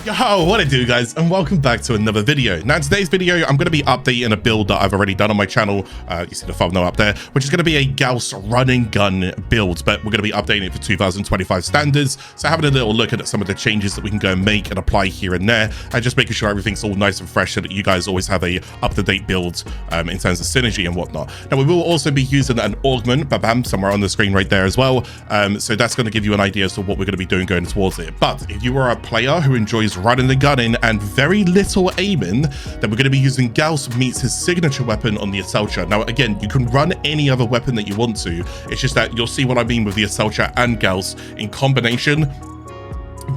Yo, what it do, guys, and welcome back to another video. Now, in today's video, I'm going to be updating a build that I've already done on my channel. You see the thumbnail up there, which is going to be a Gauss running gun build, but we're going to be updating it for 2025 standards. So having a little look at some of the changes that we can go and make and apply here and there, and just making sure everything's all nice and fresh so that you guys always have a up-to-date build in terms of synergy and whatnot. Now, we will also be using an Augment, bam, somewhere on the screen right there as well. So that's going to give you an idea as to what we're going to be doing going towards it. But if you are a player who enjoys running the gun in and very little aiming, then we're going to be using Gauss meets his signature weapon on the Acceltra. Now, again, you can run any other weapon that you want to. It's just that you'll see what I mean with the Acceltra and Gauss in combination.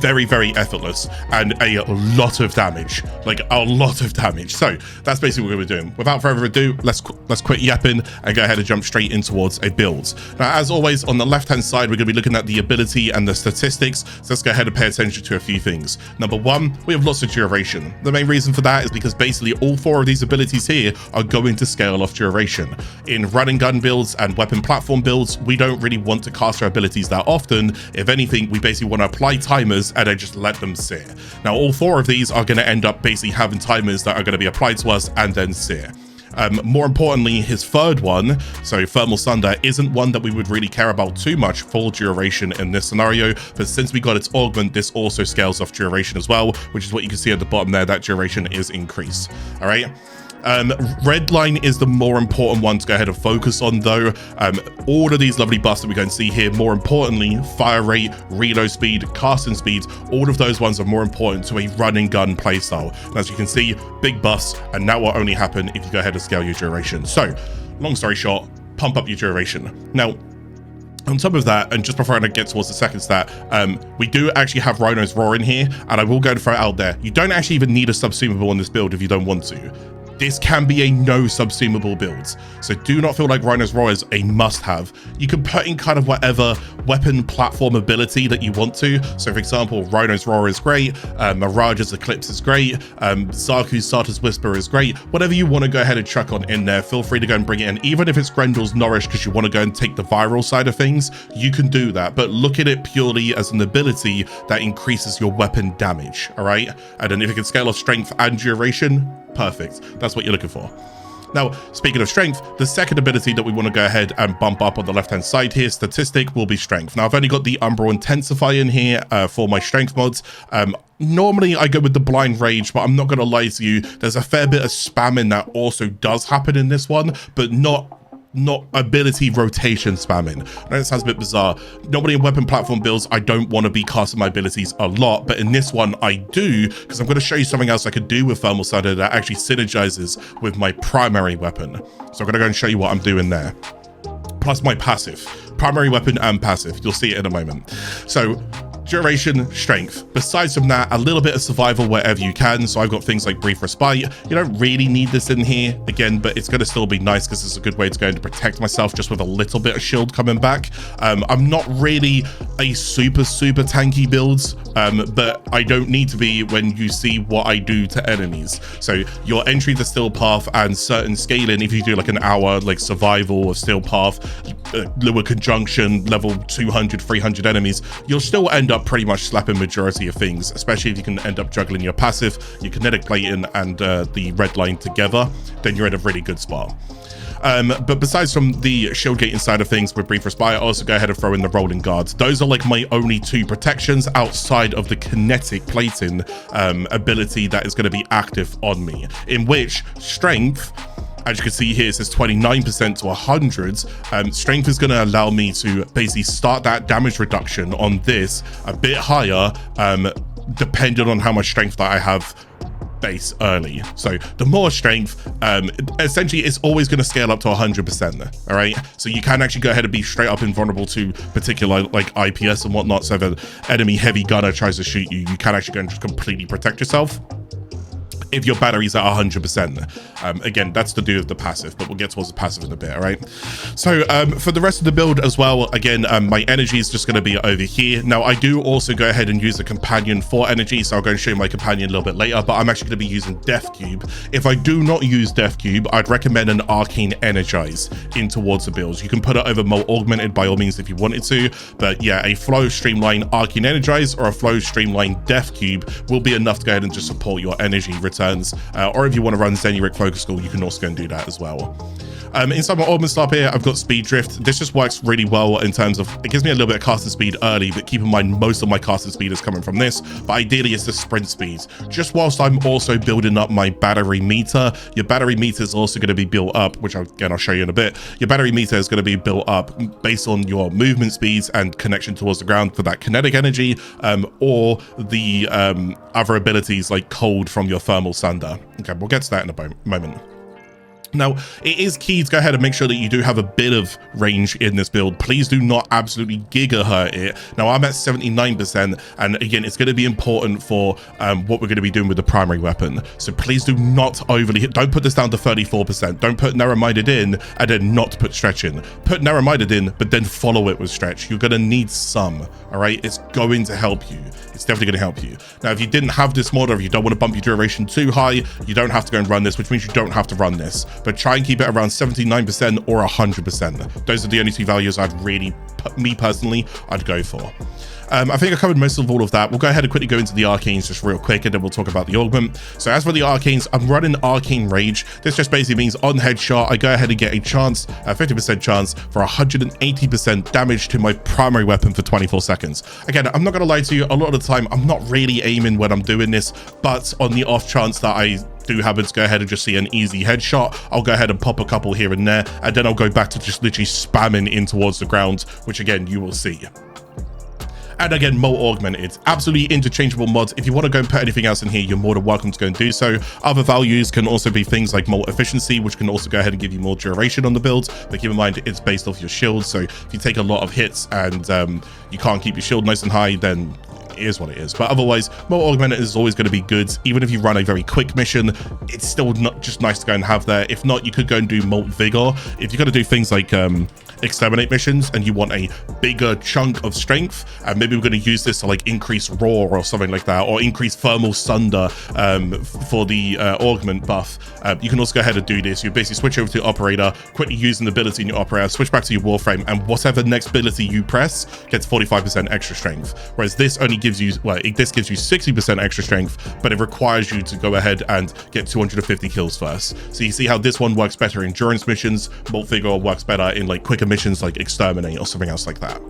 Very effortless and a lot of damage, like a lot of damage. So that's basically what we're doing. Without further ado, let's quit yapping and go ahead and jump straight in towards a build. Now, as always, on the left hand side, we're going to be looking at the ability and the statistics. So let's go ahead and pay attention to a few things. Number one, we have lots of duration. The main reason for that is because basically all four of these abilities here are going to scale off duration. In running gun builds and weapon platform builds, we don't really want to cast our abilities that often. If anything, we basically want to apply timers and then just let them sit. Now, all four of these are going to end up basically having timers that are going to be applied to us and then sit. More importantly, his third one, so Thermal Sunder, isn't one that we would really care about too much for duration in this scenario, but since we got its Augment, this also scales off duration as well, which is what you can see at the bottom there. That duration is increased. All right. Red line is the more important one to go ahead and focus on, though. All of these lovely buffs that we go and see here, more importantly, fire rate, reload speed, casting speed, all of those ones are more important to a running gun playstyle. And as you can see, big buffs, and that will only happen if you go ahead and scale your duration. So, long story short, pump up your duration. Now, on top of that, and just before I get towards the second stat, we do actually have Rhino's Roar in here, and I will go and throw it out there. You don't actually even need a subsumable on this build if you don't want to. This can be a no subsumable build, so do not feel like Rhino's Roar is a must-have. You can put in kind of whatever weapon platform ability that you want to. So, for example, Rhino's Roar is great, Mirage's Eclipse is great, Zaku's Sartor's Whisper is great. Whatever you want to go ahead and chuck on in there, feel free to go and bring it in. Even if it's Grendel's Nourish because you want to go and take the viral side of things, you can do that. But look at it purely as an ability that increases your weapon damage, all right? And then if it can scale off strength and duration, perfect. That's what you're looking for. Now, speaking of strength, the second ability that we want to go ahead and bump up on the left-hand side here, statistic, will be strength. Now, I've only got the Umbral Intensify in here for my strength mods. Normally, I go with the Blind Rage, but I'm not going to lie to you. There's a fair bit of spamming that also does happen in this one, but not ability rotation spamming. I know it sounds a bit bizarre. Normally in weapon platform builds, I don't want to be casting my abilities a lot, but in this one I do, because I'm going to show you something else I could do with Thermal Sunder that actually synergizes with my primary weapon. So I'm going to go and show you what I'm doing there. Plus my passive. Primary weapon and passive. You'll see it in a moment. So, duration, strength. Besides from that, a little bit of survival wherever you can. So I've got things like Brief Respite. You don't really need this in here, again, but it's going to still be nice because it's a good way to go and protect myself just with a little bit of shield coming back. I'm not really a super tanky build, but I don't need to be when you see what I do to enemies. So your entry to Still Path and certain scaling, if you do like an hour like survival or Still Path, lower conjunction, level 200, 300 enemies, you'll still end up pretty much slapping majority of things, especially if you can end up juggling your passive, your kinetic plating, and the red line together, then you're in a really good spot. But besides from the shield gating side of things with Brief Respite, I also go ahead and throw in the Rolling Guards. Those are like my only two protections outside of the kinetic plating ability that is going to be active on me, in which strength, as you can see here, it says 29% to 100. Strength is going to allow me to basically start that damage reduction on this a bit higher, depending on how much strength that I have base early. So the more strength, essentially it's always going to scale up to 100%. All right, so you can actually go ahead and be straight up invulnerable to particular like IPS and whatnot. So if an enemy heavy gunner tries to shoot you, you can actually go and just completely protect yourself if your battery's at 100%. Again, that's to do with the passive, but we'll get towards the passive in a bit, all right? So for the rest of the build as well, again, my energy is just going to be over here. Now, I do also go ahead and use the companion for energy, so I'll go and show you my companion a little bit later, but I'm actually going to be using Death Cube. If I do not use Death Cube, I'd recommend an Arcane Energize in towards the builds. You can put it over Molt Augmented by all means if you wanted to, but yeah, a Flow Streamline Arcane Energize or a Flow Streamline Death Cube will be enough to go ahead and just support your energy returns, or if you want to run Zenuric Focus School, you can also go and do that as well. Inside my Augment Star here, I've got Speed Drift. This just works really well in terms of, it gives me a little bit of casting speed early, but keep in mind, most of my casting speed is coming from this, but ideally it's the sprint speed. Just whilst I'm also building up my battery meter, your battery meter is also going to be built up, which again, I'll show you in a bit. Your battery meter is going to be built up based on your movement speeds and connection towards the ground for that kinetic energy, or the other abilities like cold from your thermal sunder. Okay, we'll get to that in a moment. Now, it is key to go ahead and make sure that you do have a bit of range in this build. Please do not absolutely gigahertz it. Now, I'm at 79%, and again, it's going to be important for what we're going to be doing with the primary weapon. So please do not overly hit. Don't put this down to 34%. Don't put narrow-minded in and then not put stretch in. Put narrow-minded in, but then follow it with stretch. You're going to need some, all right? It's going to help you. It's definitely going to help you. Now, if you didn't have this mod, or if you don't want to bump your duration too high, you don't have to go and run this, which means you don't have to run this. But try and keep it around 79% or 100%. Those are the only two values I'd really, me personally, I'd go for. I think I covered most of all of that. We'll go ahead and quickly go into the Arcanes just real quick, and then we'll talk about the Augment. So as for the Arcanes, I'm running Arcane Rage. This just basically means on headshot, I go ahead and get a chance, a 50% chance for 180% damage to my primary weapon for 24 seconds. Again, I'm not going to lie to you, a lot of the time, I'm not really aiming when I'm doing this, but on the off chance that I do happen to go ahead and just see an easy headshot, I'll go ahead and pop a couple here and there, and then I'll go back to just literally spamming in towards the ground, which again, you will see. And again, Molt Augmented, absolutely interchangeable mods. If you want to go and put anything else in here, you're more than welcome to go and do so. Other values can also be things like Molt Efficiency, which can also go ahead and give you more duration on the build. But keep in mind, it's based off your shield. So if you take a lot of hits and you can't keep your shield nice and high, then it is what it is. But otherwise, Molt Augmented is always going to be good. Even if you run a very quick mission, it's still not just nice to go and have there. If not, you could go and do Molt Vigor. If you're going to do things like exterminate missions and you want a bigger chunk of strength, and maybe we're going to use this to like increase roar or something like that, or increase thermal sunder for the augment buff, you can also go ahead and do this. You basically switch over to operator, quickly use an ability in your operator, switch back to your warframe, and whatever next ability you press gets 45% extra strength. Whereas this only gives you, well, this gives you 60% extra strength, but it requires you to go ahead and get 250 kills first. So you see how this one works better in endurance missions. Molt Vigor works better in like quicker missions like exterminate or something else like that.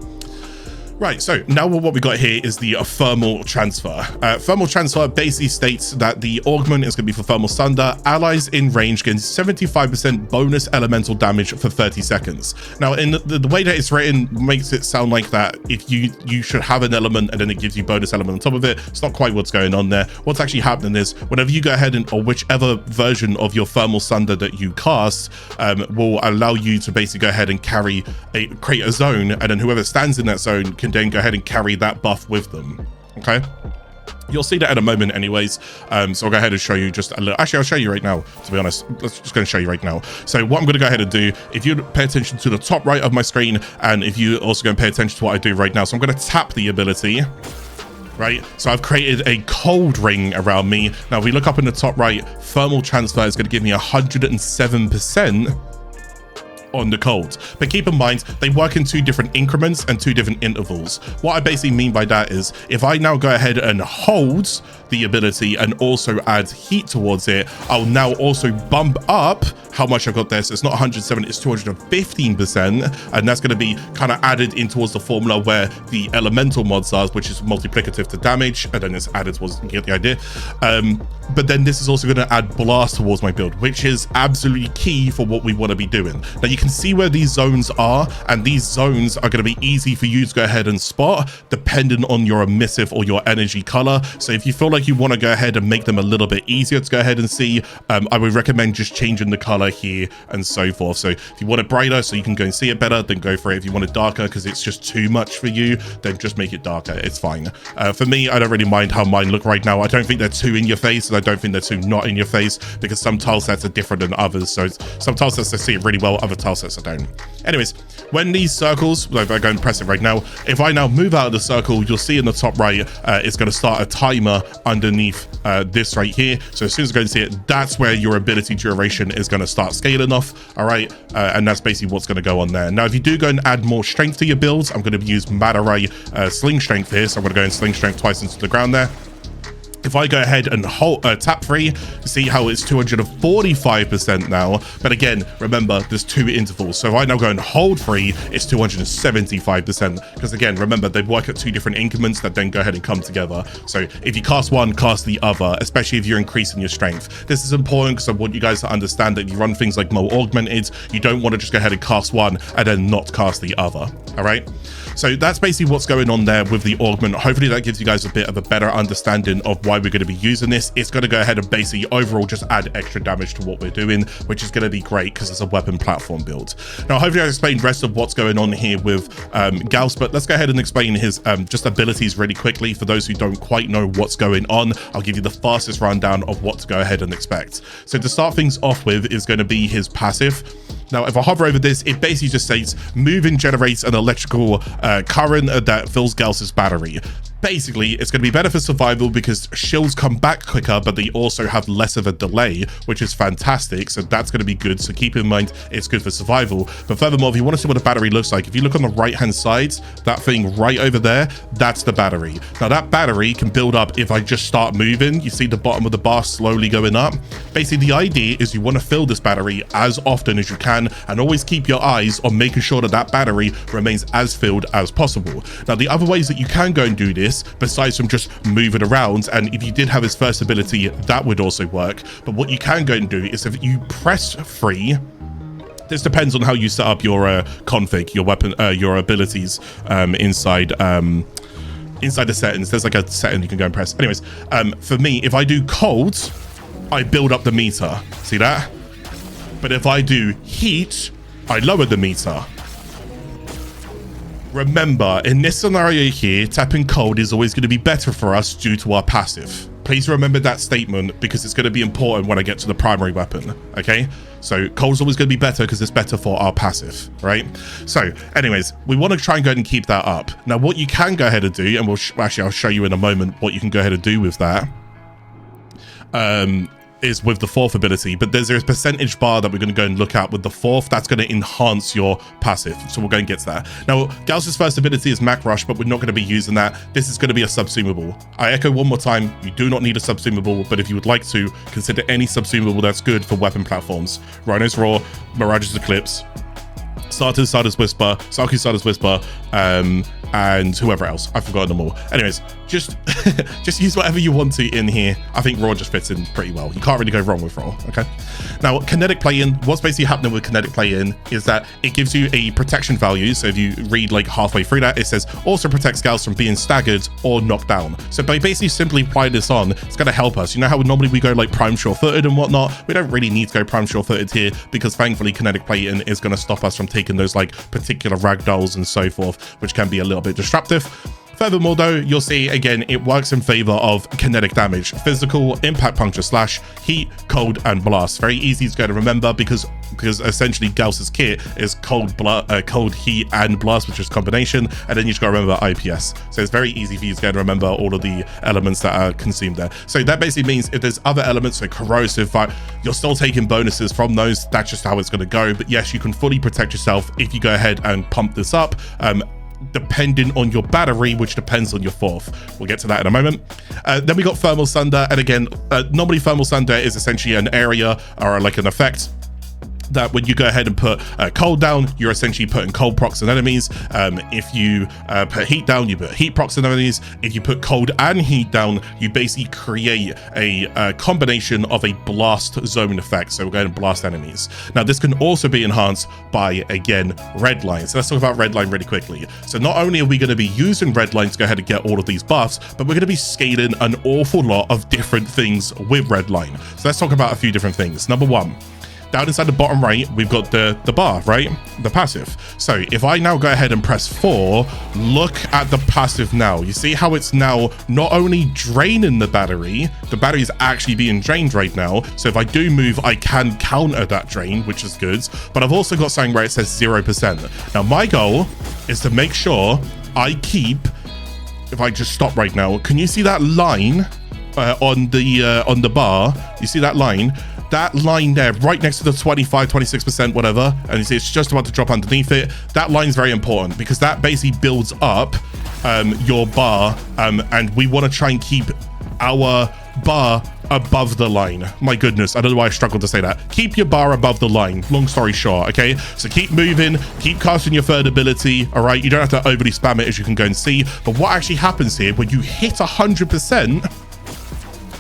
Right, so now what we got here is the thermal transfer. Thermal transfer basically states that the augment is going to be for thermal sunder. Allies in range gain 75% bonus elemental damage for 30 seconds. Now, in the way that it's written makes it sound like that if you should have an element and then it gives you bonus element on top of it. It's not quite what's going on there. What's actually happening is whenever you go ahead and, or whichever version of your thermal sunder that you cast will allow you to basically go ahead and create a zone, and then whoever stands in that zone can then go ahead and carry that buff with them. Okay, you'll see that in a moment anyways. So I'll go ahead and show you just a little. Actually, I'll show you right now, to be honest. Let's just going to show you right now. So what I'm going to go ahead and do, if you pay attention to the top right of my screen, and if you also go and pay attention to what I do right now, so I'm going to tap the ability. Right, so I've created a cold ring around me. Now if we look up in the top right, thermal transfer is going to give me 107% on the cold. But keep in mind, they work in two different increments and two different intervals. What I basically mean by that is if I now go ahead and hold the ability and also add heat towards it, I'll now also bump up how much I've got there. So it's not 107, it's 215%, and that's going to be kind of added in towards the formula where the elemental mods are, which is multiplicative to damage, and then it's added towards, you get the idea. But then this is also going to add blast towards my build, which is absolutely key for what we want to be doing. Now you can see where these zones are, and these zones are going to be easy for you to go ahead and spot depending on your emissive or your energy color. So if you feel like like you want to go ahead and make them a little bit easier to go ahead and see, I would recommend just changing the color here and so forth. So if you want it brighter so you can go and see it better, then go for it. If you want it darker because it's just too much for you, then just make it darker. It's fine. For me, I don't really mind how mine look right now. I don't think they're too in your face, and I don't think they're too not in your face, because some tile sets are different than others. So some tile sets I see it really well, other tile sets I don't. Anyways, when these circles, like I go and press it right now, if I now move out of the circle, you'll see in the top right, it's going to start a timer underneath this right here. So as soon as I go and see it, that's where your ability duration is going to start scaling off. All right, and that's basically what's going to go on there. Now, if you do go and add more strength to your builds, I'm going to use Mad Array Sling Strength here. So I'm going to go and Sling Strength twice into the ground there. If I go ahead and hold tap 3, see how it's 245% now. But again, remember, there's 2 intervals. So if I now go and hold 3, it's 275%. Because again, remember, they work at 2 different increments that then go ahead and come together. So if you cast one, cast the other, especially if you're increasing your strength. This is important because I want you guys to understand that if you run things like Mo Augmented, you don't want to just go ahead and cast one and then not cast the other. All right. So that's basically what's going on there with the augment. Hopefully that gives you guys a bit of a better understanding of why we're going to be using this. It's going to go ahead and basically overall just add extra damage to what we're doing, which is going to be great because it's a weapon platform build. Now, hopefully I explained the rest of what's going on here with Gauss, but let's go ahead and explain his just abilities really quickly. For those who don't quite know what's going on, I'll give you the fastest rundown of what to go ahead and expect. So to start things off with is going to be his passive. Now, if I hover over this, it basically just states moving generates an electrical current that fills Gauss's battery. Basically, it's going to be better for survival because shields come back quicker, but they also have less of a delay, which is fantastic. So that's going to be good. So keep in mind, it's good for survival. But furthermore, if you want to see what a battery looks like, if you look on the right-hand side, that thing right over there, that's the battery. Now, that battery can build up if I just start moving. You see the bottom of the bar slowly going up. Basically, the idea is you want to fill this battery as often as you can and always keep your eyes on making sure that that battery remains as filled as possible. Now, the other ways that you can go and do this, besides from just moving around, and if you did have his first ability, that would also work. But what you can go and do is if you press 3, this depends on how you set up your config, your weapon, your abilities inside the settings. There's like a setting you can go and press. Anyways, for me, if I do cold, I build up the meter. See that? But if I do heat, I lower the meter. Remember, in this scenario here, tapping cold is always going to be better for us due to our passive. Please remember that statement because it's going to be important when I get to the primary weapon, okay? So cold's always going to be better because it's better for our passive, right? So anyways, we want to try and go ahead and keep that up. Now, what you can go ahead and do, and I'll show you in a moment what you can go ahead and do with that, is with the 4th ability, but there's a percentage bar that we're going to go and look at with the 4th that's going to enhance your passive. So we'll go and get to that. Now, Gauss's first ability is Mac Rush, but we're not going to be using that. This is going to be a subsumable. I echo one more time, you do not need a subsumable, but if you would like to, consider any subsumable that's good for weapon platforms. Rhino's Roar, Mirage's Eclipse, Sarda's Whisper, Saku's Sarda's Whisper, and whoever else. I've forgotten them all. Anyways, just use whatever you want to in here. I think Raw just fits in pretty well. You can't really go wrong with Raw, okay? Now, kinetic play-in, what's basically happening with kinetic play-in is that it gives you a protection value. So if you read like halfway through that, it says also protects Gauss from being staggered or knocked down. So by basically simply applying this on, it's going to help us. You know how normally we go like prime sure-footed and whatnot? We don't really need to go prime sure-footed here because thankfully kinetic play-in is going to stop us from taking those like particular ragdolls and so forth, which can be a little bit disruptive. Furthermore, though, you'll see again it works in favor of kinetic damage, physical, impact, puncture, slash, heat, cold, and blast. Very easy to go to remember because essentially Gauss's kit is cold, heat, and blast, which is combination, and then you just got to remember IPS. So it's very easy for you to go to remember all of the elements that are consumed there. So that basically means if there's other elements like corrosive, you're still taking bonuses from those. That's just how it's going to go. But yes, you can fully protect yourself if you go ahead and pump this up. Depending on your battery, which depends on your 4th. We'll get to that in a moment. Then we got Thermal Sunder, and again, normally Thermal Sunder is essentially an area or like an effect that when you go ahead and put cold down, you're essentially putting cold procs on enemies. If you put heat down, you put heat procs on enemies. If you put cold and heat down, you basically create a combination of a blast zone effect. So we're going to blast enemies. Now this can also be enhanced by, again, red line. So let's talk about red line really quickly. So not only are we going to be using red line to go ahead and get all of these buffs, but we're going to be scaling an awful lot of different things with red line. So let's talk about a few different things. Number one, down inside the bottom right, we've got the bar, right? The passive. So if I now go ahead and press 4, look at the passive now. You see how it's now not only draining the battery is actually being drained right now. So if I do move, I can counter that drain, which is good. But I've also got something where it says 0%. Now my goal is to make sure I keep, if I just stop right now, can you see that line on the bar? You see that line? That line there, right next to the 25, 26%, whatever, and you see it's just about to drop underneath it. That line is very important because that basically builds up your bar, and we want to try and keep our bar above the line. My goodness, I don't know why I struggled to say that. Keep your bar above the line, long story short, okay? So keep moving, keep casting your third ability, all right? You don't have to overly spam it, as you can go and see. But what actually happens here, when you hit 100%,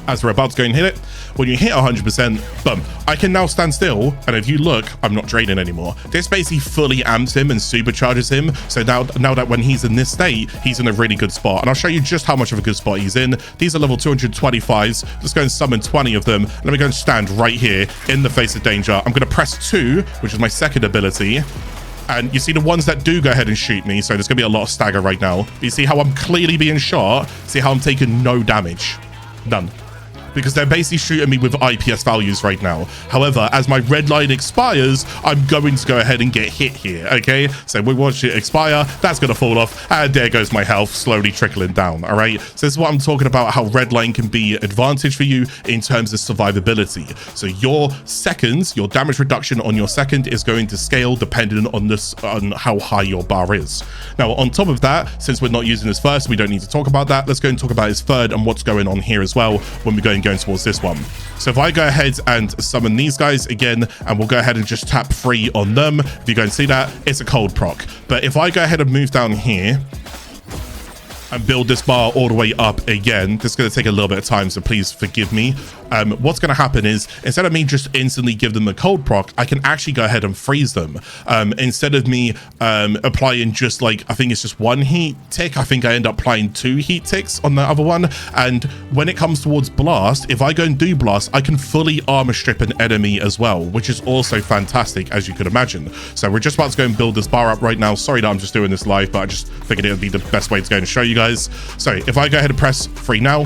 as we're about to go and hit it, when you hit 100%, boom, I can now stand still, and if you look, I'm not draining anymore. This basically fully amps him and supercharges him, so now that when he's in this state, he's in a really good spot, and I'll show you just how much of a good spot he's in. These are level 225s. Let's go and summon 20 of them. Let me go and stand right here in the face of danger. I'm going to press 2, which is my second ability, and you see the ones that do go ahead and shoot me, so there's going to be a lot of stagger right now. You see how I'm clearly being shot? See how I'm taking no damage? None. Because they're basically shooting me with IPS values right now. However, as my red line expires, I'm going to go ahead and get hit here, okay? So we watch it expire, that's gonna fall off, and there goes my health slowly trickling down, all right? So this is what I'm talking about, how red line can be advantage for you in terms of survivability. So your seconds, your damage reduction on your second is going to scale depending on how high your bar is. Now, on top of that, since we're not using this first, we don't need to talk about that. Let's go and talk about his third and what's going on here as well when we go and going towards this one. So if I go ahead and summon these guys again, and we'll go ahead and just tap 3 on them, if you go and see that, it's a cold proc. But if I go ahead and move down here and build this bar all the way up again, this is going to take a little bit of time, so please forgive me. What's going to happen is, instead of me just instantly give them a cold proc, I can actually go ahead and freeze them. Instead of me applying just like, I think it's just 1 heat tick, I think I end up applying 2 heat ticks on the other one. And when it comes towards blast, if I go and do blast, I can fully armor strip an enemy as well, which is also fantastic, as you could imagine. So we're just about to go and build this bar up right now. Sorry that I'm just doing this live, but I just figured it would be the best way to go and show you guys. So if I go ahead and press 3 now,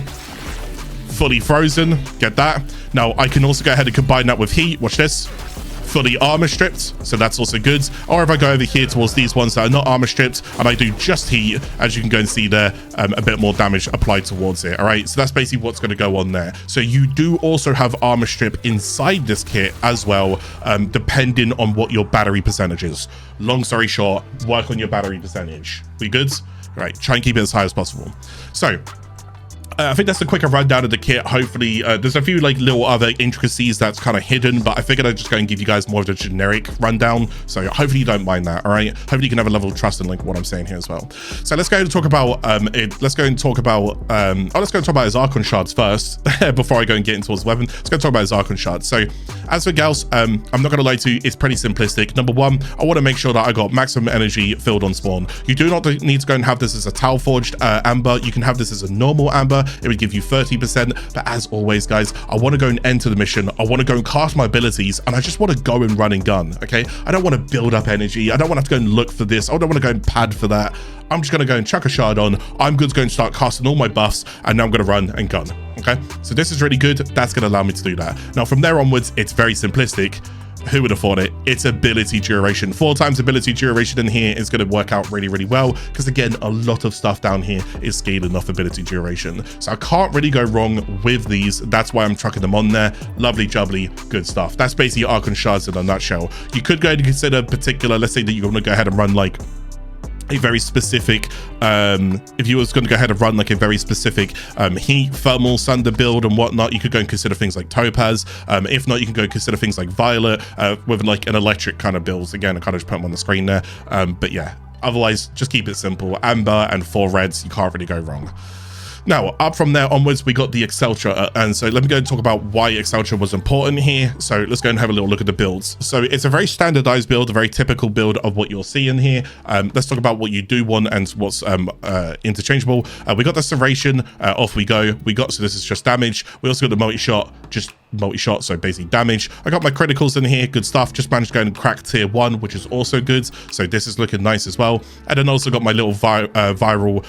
fully frozen, get that. Now I can also go ahead and combine that with heat. Watch this, fully armor stripped, so that's also good. Or if I go over here towards these ones that are not armor stripped and I do just heat, as you can go and see there, a bit more damage applied towards it. All right, so that's basically what's going to go on there. So you do also have armor strip inside this kit as well, depending on what your battery percentage is. Long story short, work on your battery percentage. We good? All right, try and keep it as high as possible. So I think that's a quicker rundown of the kit. Hopefully there's a few like little other intricacies that's kind of hidden, but I figured I'd just go and give you guys more of a generic rundown, so hopefully you don't mind that. All right, hopefully you can have a level of trust in like what I'm saying here as well. So let's go and talk about let's go and talk about his Archon Shards first before I go and get into his weapon. Let's go talk about his Archon Shards. So as for Gauss, I'm not gonna lie to you, it's pretty simplistic. Number one, I want to make sure that I got maximum energy filled on spawn. You do not need to go and have this as a Tau Forged amber. You can have this as a normal amber. It would give you 30%, but as always guys, I want to go and enter the mission. I want to go and cast my abilities, and I just want to go and run and gun. Okay, I don't want to build up energy. I don't want to have to go and look for this. I don't want to go and pad for that. I'm just going to go and chuck a shard on. I'm good to go and start casting all my buffs, and now I'm going to run and gun. Okay, so this is really good. That's going to allow me to do that. Now from there onwards, it's very simplistic. Who would have thought it? It's ability duration. 4 times ability duration in here is going to work out really, really well, because again, a lot of stuff down here is scaling off ability duration. So I can't really go wrong with these. That's why I'm trucking them on there. Lovely jubbly, good stuff. That's basically Archon Shards in a nutshell. You could go and consider particular, let's say that you want to go ahead and run like a very specific if you was going to go ahead and run like a very specific heat thermal sunder build and whatnot, you could go and consider things like topaz. If not, you can go consider things like violet with like an electric kind of builds. Again, I kind of just put them on the screen there, but yeah, otherwise just keep it simple. Amber and 4 reds, you can't really go wrong. Now, up from there onwards, we got the Acceltra, and so let me go and talk about why Acceltra was important here. So let's go and have a little look at the builds. So it's a very standardized build, a very typical build of what you'll see in here. Let's talk about what you do want and what's interchangeable. We got the serration, off we go. So this is just damage. We also got the multi-shot, just multi-shot, so basically damage. I got my criticals in here, good stuff. Just managed to go and crack tier 1, which is also good. So this is looking nice as well. And then also got my little viral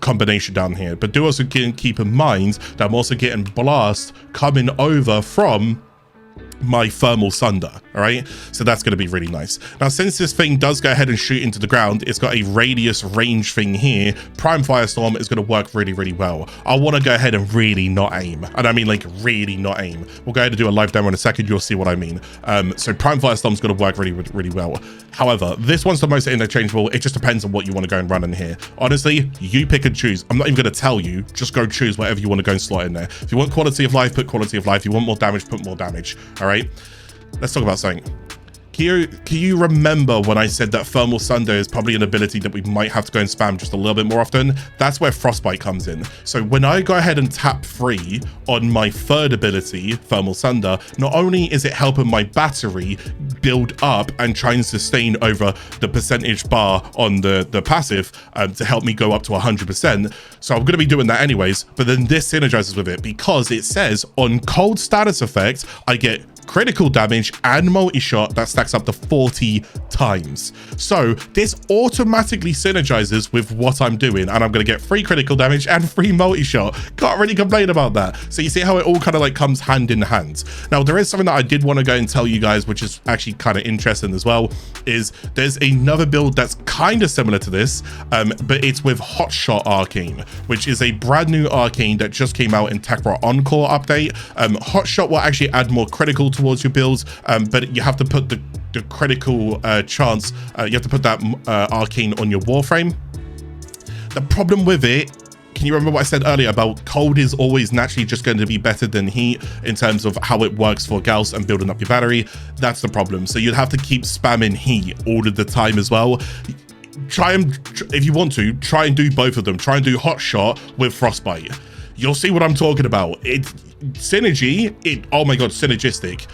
combination down here. But do also keep in mind that I'm also getting blast coming over from my thermal sunder. All right, so that's going to be really nice. Now, since this thing does go ahead and shoot into the ground, it's got a radius range thing here. Prime Firestorm is going to work really, really well. I want to go ahead and really not aim, and I mean like really not aim. We'll go ahead and do a live demo in a second. You'll see what I mean. So Prime Firestorm is going to work really, really well. However, this one's the most interchangeable. It just depends on what you want to go and run in here. Honestly, you pick and choose. I'm not even going to tell you. Just go choose whatever you want to go and slot in there. If you want quality of life, put quality of life. If you want more damage, put more damage. All right. Let's talk about something. Can you remember when I said that Thermal Sunder is probably an ability that we might have to go and spam just a little bit more often? That's where Frostbite comes in. So when I go ahead and tap free on my third ability, Thermal Sunder, not only is it helping my battery build up and try and sustain over the percentage bar on the passive to help me go up to 100%. So I'm going to be doing that anyways, but then this synergizes with it because it says on cold status effects, I get critical damage and multi-shot that stacks up to 40 times. So this automatically synergizes with what I'm doing, and I'm going to get free critical damage and free multi-shot. Can't really complain about that. So you see how it all kind of like comes hand in hand. Now, there is something that I did want to go and tell you guys, which is actually kind of interesting as well, is there's another build that's kind of similar to this, but it's with Hotshot Arcane, which is a brand new Arcane that just came out in Tekra Encore update. Hotshot will actually add more critical towards your builds, but you have to put the critical chance, you have to put that Arcane on your Warframe. The problem with it, can you remember what I said earlier about cold is always naturally just going to be better than heat in terms of how it works for Gauss and building up your battery? That's the problem. So you'd have to keep spamming heat all of the time as well. Try and, if you want to, try and do both of them. Try and do Hotshot with Frostbite. You'll see what I'm talking about. Synergy, oh my god, synergistic.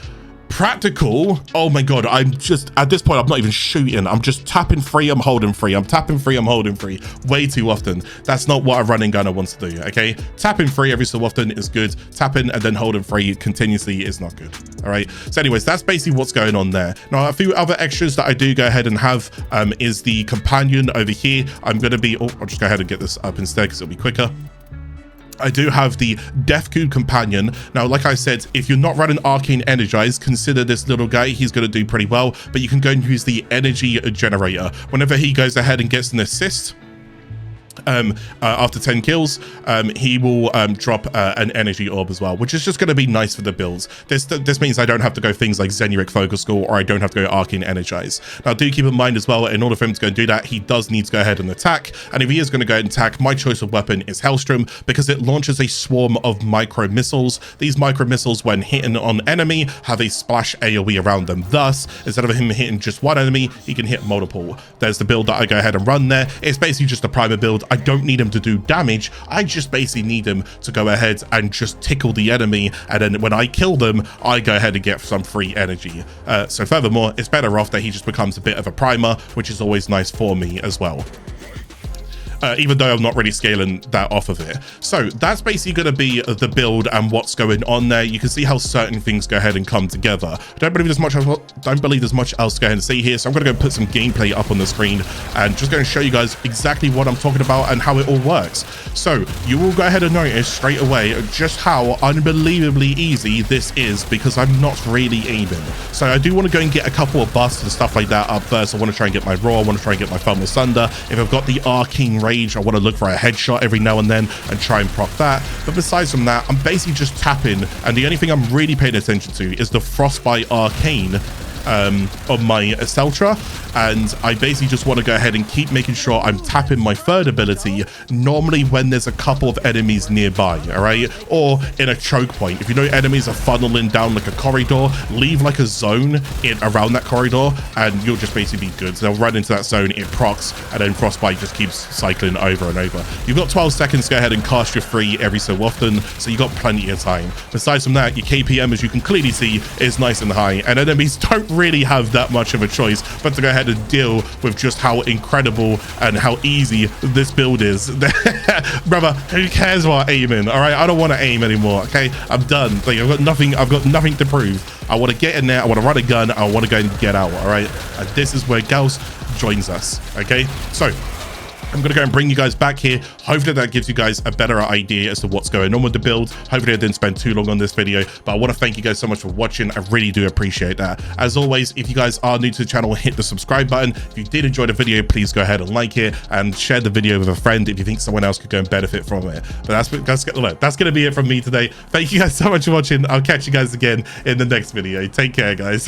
Practical, oh my god, I'm just, at this point, I'm not even shooting. I'm just tapping free, I'm holding free. I'm tapping free, I'm holding free. Way too often. That's not what a running gunner wants to do, okay? Tapping free every so often is good. Tapping and then holding free continuously is not good, all right? So anyways, that's basically what's going on there. Now, a few other extras that I do go ahead and have is the companion over here. I'm going to be, oh, I'll just go ahead and get this up instead because it'll be quicker. I do have the Deathcoon Companion. Now, like I said, if you're not running Arcane Energize, consider this little guy. He's going to do pretty well, but you can go and use the Energy Generator. Whenever he goes ahead and gets an assist, after 10 kills, he will drop an energy orb as well, which is just going to be nice for the builds. This means I don't have to go things like Zenuric Focus School, or I don't have to go Arcane Energize. Now, do keep in mind as well, in order for him to go and do that, he does need to go ahead and attack. And if he is going to go ahead and attack, my choice of weapon is Hellstrom, because it launches a swarm of micro missiles. These micro missiles, when hitting on enemy, have a splash AoE around them. Thus, instead of him hitting just one enemy, he can hit multiple. There's the build that I go ahead and run there. It's basically just a primer build. I don't need him to do damage. I just basically need him to go ahead and just tickle the enemy, and then when I kill them, I go ahead and get some free energy. So furthermore, it's better off that he just becomes a bit of a primer, which is always nice for me as well. Even though I'm not really scaling that off of it. So that's basically going to be the build and what's going on there. You can see how certain things go ahead and come together. I don't believe there's much else to go ahead and see here, so I'm going to go put some gameplay up on the screen and just going to show you guys exactly what I'm talking about and how it all works. So you will go ahead and notice straight away just how unbelievably easy this is, because I'm not really aiming. So I do want to go and get a couple of busts and stuff like that up first. I want to try and get my raw, I want to try and get my Thermal Sunder. If I've got the Arcane range, I want to look for a headshot every now and then and try and proc that. But besides from that, I'm basically just tapping, and the only thing I'm really paying attention to is the Frostbite Arcane on my Acceltra, and I basically just want to go ahead and keep making sure I'm tapping my third ability normally when there's a couple of enemies nearby, all right, or in a choke point. If you know enemies are funneling down like a corridor, leave like a zone in around that corridor and you'll just basically be good. So they'll run into that zone, it procs, and then frostbite just keeps cycling over and over. You've got 12 seconds to go ahead and cast your free every so often, so you've got plenty of time. Besides from that, your KPM, as you can clearly see, is nice and high, and enemies don't really have that much of a choice but to go ahead and deal with just how incredible and how easy this build is. Brother, who cares about aiming? All right, I don't want to aim anymore. Okay, I'm done. Like, I've got nothing to prove. I want to get in there, I want to run a gun, I want to go and get out. All right, and this is where Gauss joins us. Okay, so I'm going to go and bring you guys back here. Hopefully that gives you guys a better idea as to what's going on with the build. Hopefully I didn't spend too long on this video, but I want to thank you guys so much for watching. I really do appreciate that. As always, if you guys are new to the channel, hit the subscribe button. If you did enjoy the video, please go ahead and like it and share the video with a friend if you think someone else could go and benefit from it. But that's going to be it from me today. Thank you guys so much for watching. I'll catch you guys again in the next video. Take care, guys.